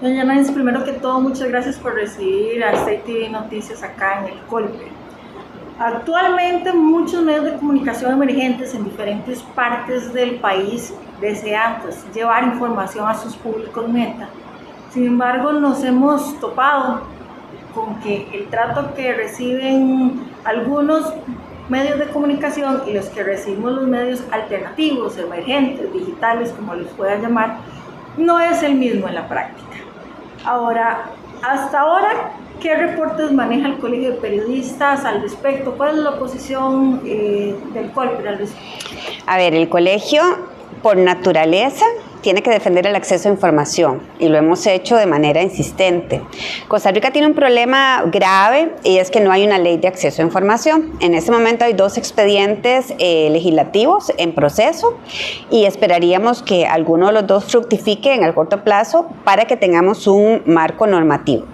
Doña Nancy, primero que todo, muchas gracias por recibir a State TV Noticias acá en el Colpe. Actualmente muchos medios de comunicación emergentes en diferentes partes del país desean llevar información a sus públicos meta. Sin embargo, nos hemos topado con que el trato que reciben algunos medios de comunicación y los que recibimos los medios alternativos, emergentes, digitales, como los puedan llamar, no es el mismo en la práctica. Ahora, hasta ahora, ¿qué reportes maneja el Colegio de Periodistas al respecto? ¿Cuál es la posición del Colpe al respecto? A ver, el colegio, por naturaleza, tiene que defender el acceso a información y lo hemos hecho de manera insistente. Costa Rica tiene un problema grave y es que no hay una ley de acceso a información. En este momento hay 2 expedientes legislativos en proceso y esperaríamos que alguno de los 2 fructifique en el corto plazo para que tengamos un marco normativo.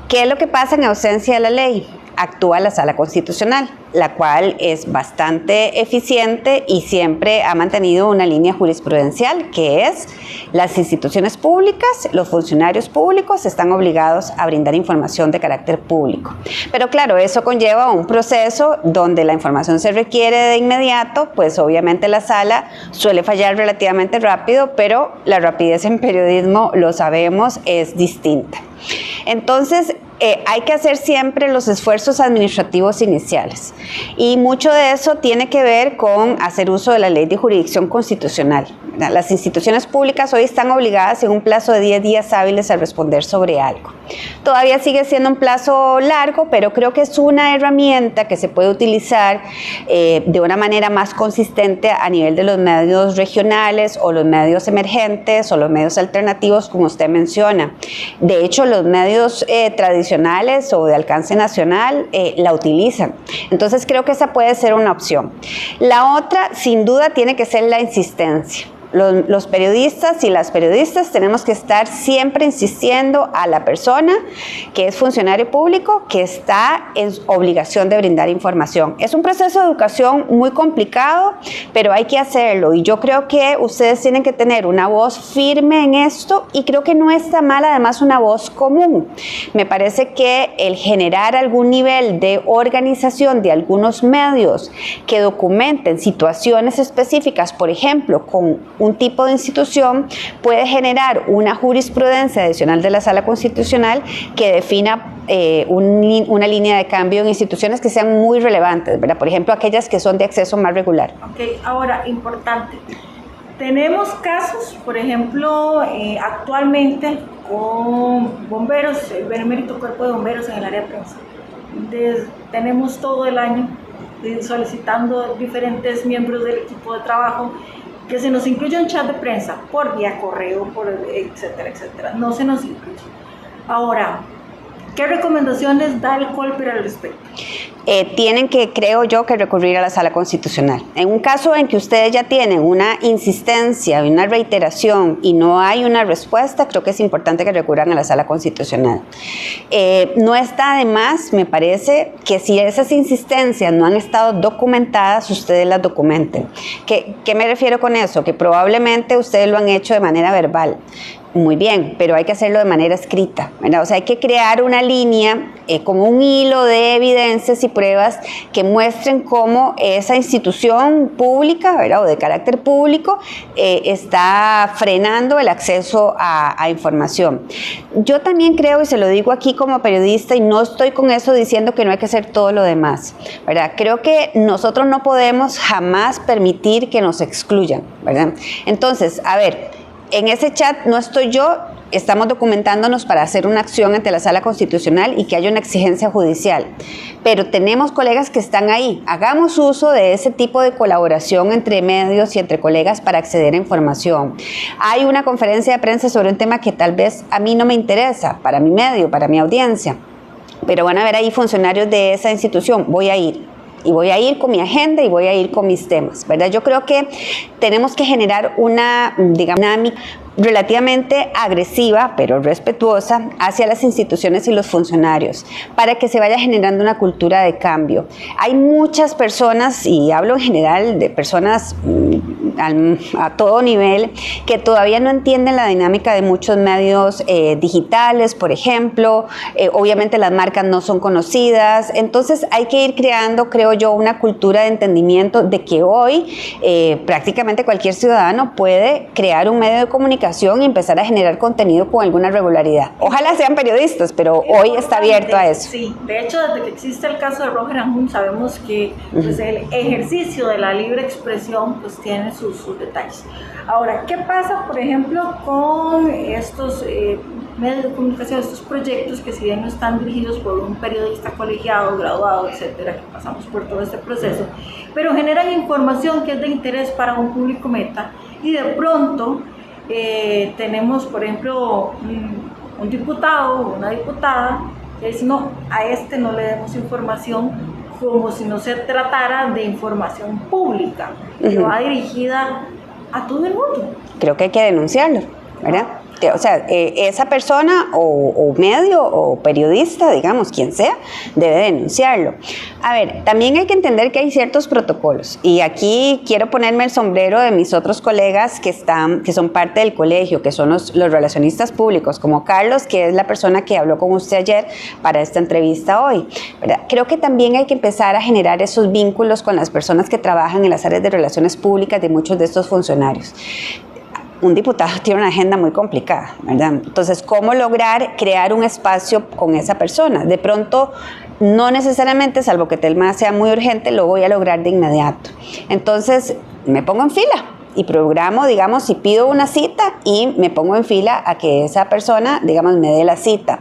¿Qué es lo que pasa en ausencia de la ley? Actúa la Sala Constitucional, la cual es bastante eficiente y siempre ha mantenido una línea jurisprudencial que es: las instituciones públicas, los funcionarios públicos están obligados a brindar información de carácter público. Pero claro, eso conlleva un proceso donde la información se requiere de inmediato, pues obviamente la Sala suele fallar relativamente rápido, pero la rapidez en periodismo, lo sabemos, es distinta. Entonces, hay que hacer siempre los esfuerzos administrativos iniciales y mucho de eso tiene que ver con hacer uso de la ley de jurisdicción constitucional. Las instituciones públicas hoy están obligadas en un plazo de 10 días hábiles a responder sobre algo. Todavía sigue siendo un plazo largo, pero creo que es una herramienta que se puede utilizar de una manera más consistente a nivel de los medios regionales o los medios emergentes o los medios alternativos, como usted menciona. De hecho, los medios tradicionales o de alcance nacional la utilizan. Entonces creo que esa puede ser una opción. La otra, sin duda, tiene que ser la insistencia. Los periodistas y las periodistas tenemos que estar siempre insistiendo a la persona que es funcionario público que está en obligación de brindar información. Es un proceso de educación muy complicado, pero hay que hacerlo y yo creo que ustedes tienen que tener una voz firme en esto y creo que no está mal además una voz común. Me parece que el generar algún nivel de organización de algunos medios que documenten situaciones específicas, por ejemplo, con un tipo de institución, puede generar una jurisprudencia adicional de la Sala Constitucional que defina una línea de cambio en instituciones que sean muy relevantes, ¿verdad? Por ejemplo, aquellas que son de acceso más regular. Ok, ahora, importante. Tenemos casos, por ejemplo, actualmente con bomberos, el Benemérito Cuerpo de Bomberos en el área de prensa. Tenemos todo el año solicitando diferentes miembros del equipo de trabajo que se nos incluya un chat de prensa por vía correo, etcétera, etcétera. No se nos incluye. Ahora, ¿qué recomendaciones da el Colpe al respecto? Tienen que, creo yo, que recurrir a la Sala Constitucional. En un caso en que ustedes ya tienen una insistencia, una reiteración y no hay una respuesta, creo que es importante que recurran a la Sala Constitucional. No está de más, me parece, que si esas insistencias no han estado documentadas, ustedes las documenten. ¿Qué me refiero con eso? Que probablemente ustedes lo han hecho de manera verbal. Muy bien, pero hay que hacerlo de manera escrita, ¿verdad? O sea, hay que crear una línea, como un hilo de evidencias y pruebas que muestren cómo esa institución pública, ¿verdad? O de carácter público está frenando el acceso a información. Yo también creo, y se lo digo aquí como periodista, y no estoy con eso diciendo que no hay que hacer todo lo demás, ¿verdad? Creo que nosotros no podemos jamás permitir que nos excluyan, ¿verdad? Entonces, a ver, en ese chat no estoy yo, estamos documentándonos para hacer una acción ante la Sala Constitucional y que haya una exigencia judicial. Pero tenemos colegas que están ahí. Hagamos uso de ese tipo de colaboración entre medios y entre colegas para acceder a información. Hay una conferencia de prensa sobre un tema que tal vez a mí no me interesa, para mi medio, para mi audiencia. Pero van a ver ahí funcionarios de esa institución. Voy a ir. Y voy a ir con mi agenda y voy a ir con mis temas, ¿verdad? Yo creo que tenemos que generar una, digamos, dinámica relativamente agresiva, pero respetuosa, hacia las instituciones y los funcionarios, para que se vaya generando una cultura de cambio. Hay muchas personas, y hablo en general de personas a todo nivel, que todavía no entienden la dinámica de muchos medios digitales, por ejemplo. Obviamente las marcas no son conocidas, entonces hay que ir creando, creo yo, una cultura de entendimiento de que hoy prácticamente cualquier ciudadano puede crear un medio de comunicación y empezar a generar contenido con alguna regularidad. Ojalá sean periodistas, pero hoy está abierto a eso. Sí, de hecho, desde que existe el caso de Roger Anjum, sabemos que pues, el ejercicio de la libre expresión pues, tiene sus detalles. Ahora, ¿qué pasa, por ejemplo, con estos medios de comunicación, estos proyectos que si bien no están dirigidos por un periodista colegiado, graduado, etcétera, que pasamos por todo este proceso, pero generan información que es de interés para un público meta y de pronto tenemos, por ejemplo, un diputado o una diputada que dice, no, a este no le demos información, como si no se tratara de información pública, que va dirigida a todo el mundo. Creo que hay que denunciarlo, ¿verdad? O sea, esa persona o medio o periodista, digamos, quien sea, debe denunciarlo. A ver, también hay que entender que hay ciertos protocolos y aquí quiero ponerme el sombrero de mis otros colegas que son parte del colegio, que son los relacionistas públicos, como Carlos, que es la persona que habló con usted ayer para esta entrevista hoy, ¿verdad? Creo que también hay que empezar a generar esos vínculos con las personas que trabajan en las áreas de relaciones públicas de muchos de estos funcionarios. Un diputado tiene una agenda muy complicada, ¿verdad? Entonces, ¿cómo lograr crear un espacio con esa persona? De pronto, no necesariamente, salvo que el tema sea muy urgente, lo voy a lograr de inmediato. Entonces, me pongo en fila y programo, digamos, si pido una cita y me pongo en fila a que esa persona, digamos, me dé la cita.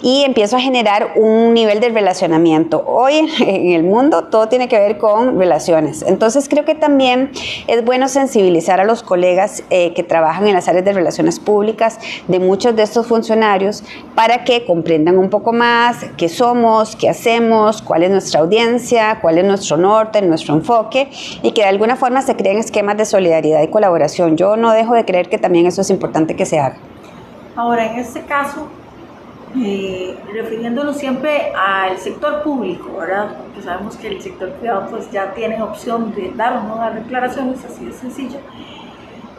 Y empiezo a generar un nivel de relacionamiento. Hoy en el mundo todo tiene que ver con relaciones. Entonces creo que también es bueno sensibilizar a los colegas que trabajan en las áreas de relaciones públicas de muchos de estos funcionarios para que comprendan un poco más qué somos, qué hacemos, cuál es nuestra audiencia, cuál es nuestro norte, nuestro enfoque y que de alguna forma se creen esquemas de solidaridad y colaboración. Yo no dejo de creer que también eso es importante que se haga. Ahora, en este caso, refiriéndonos siempre al sector público, ¿verdad? Porque sabemos que el sector privado pues ya tiene opción de dar o no dar declaraciones, así de sencillo.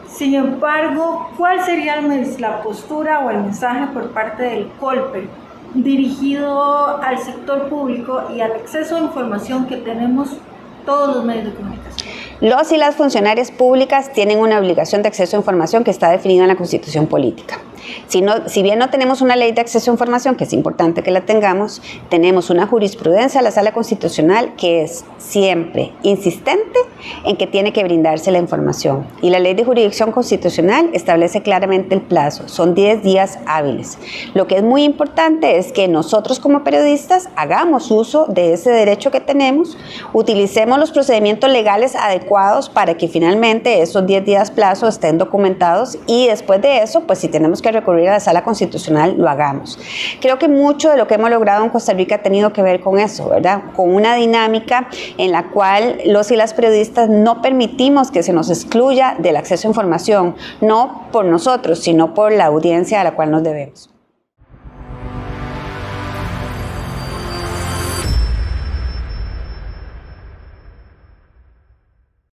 Sin embargo, ¿cuál sería la postura o el mensaje por parte del COLPE dirigido al sector público y al acceso a información que tenemos todos los medios de comunicación? Los y las funcionarias públicas tienen una obligación de acceso a información que está definida en la Constitución Política. Si bien no tenemos una ley de acceso a información, que es importante que la tengamos, tenemos una jurisprudencia de la Sala Constitucional que es siempre insistente en que tiene que brindarse la información. Y la Ley de Jurisdicción Constitucional establece claramente el plazo, son 10 días hábiles. Lo que es muy importante es que nosotros como periodistas hagamos uso de ese derecho que tenemos, utilicemos los procedimientos legales adecuados para que finalmente esos 10 días plazo estén documentados y después de eso, pues si tenemos que recurrir a la Sala Constitucional, lo hagamos. Creo que mucho de lo que hemos logrado en Costa Rica ha tenido que ver con eso, ¿verdad? Con una dinámica en la cual los y las periodistas no permitimos que se nos excluya del acceso a información, no por nosotros, sino por la audiencia a la cual nos debemos.